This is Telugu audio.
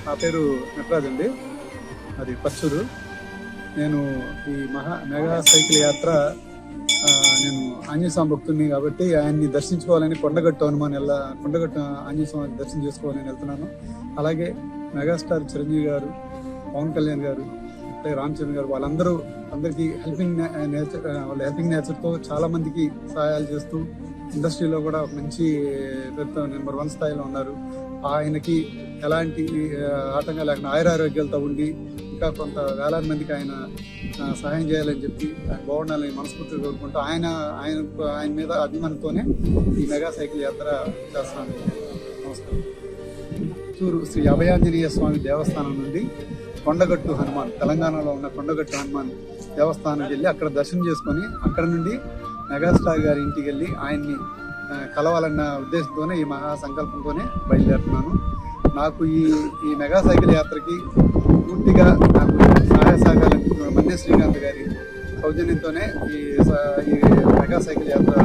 నా పేరు నటరాజ్ అండి, అది పచ్చూరు. నేను ఈ మెగా సైకిల్ యాత్ర నేను ఆంజనేయ స్వామి భక్తుడిని కాబట్టి ఆయన్ని దర్శించుకోవాలని కొండగట్టు ఆంజనేయ స్వామి దర్శనం చేసుకోవాలని వెళ్తున్నాను. అలాగే మెగాస్టార్ చిరంజీవి గారు, పవన్ కళ్యాణ్ గారు, అలాగే రామ్ చరణ్ గారు, అందరికీ హెల్పింగ్ నేచర్తో చాలా మందికి సహాయాలు చేస్తూ ఇండస్ట్రీలో కూడా ఒక మంచి నెంబర్ 1 స్థాయిలో ఉన్నారు. ఆయనకి ఎలాంటి ఆటంకం లేకుండా ఆయురారోగ్యాలతో ఉండి ఇంకా కొంత వేలాది మందికి ఆయన సహాయం చేయాలని చెప్పి ఆయన బాగుండాలని మనస్ఫూర్తిగా కోరుకుంటూ ఆయన మీద అభిమానంతోనే ఈ మెగా సైకిల్ యాత్ర చేస్తున్నాను. నమస్కారం. చిత్తూరు శ్రీ అభయాంజనేయ స్వామి దేవస్థానం నుండి కొండగట్టు హనుమాన్, తెలంగాణలో ఉన్న కొండగట్టు హనుమాన్ దేవస్థానానికి వెళ్ళి అక్కడ దర్శనం చేసుకొని అక్కడ నుండి మెగాస్టార్ గారి ఇంటికి వెళ్ళి ఆయన్ని కలవాలన్న ఉద్దేశంతోనే ఈ మహా సంకల్పంతోనే బయలుదేరుతున్నాను. నాకు ఈ మెగా సైకిల్ యాత్రకి పూర్తిగా నాకు సహాయ సహకారాలు మన్య శ్రీకాంత్ గారి సౌజన్యంతోనే ఈ మెగా సైకిల్ యాత్ర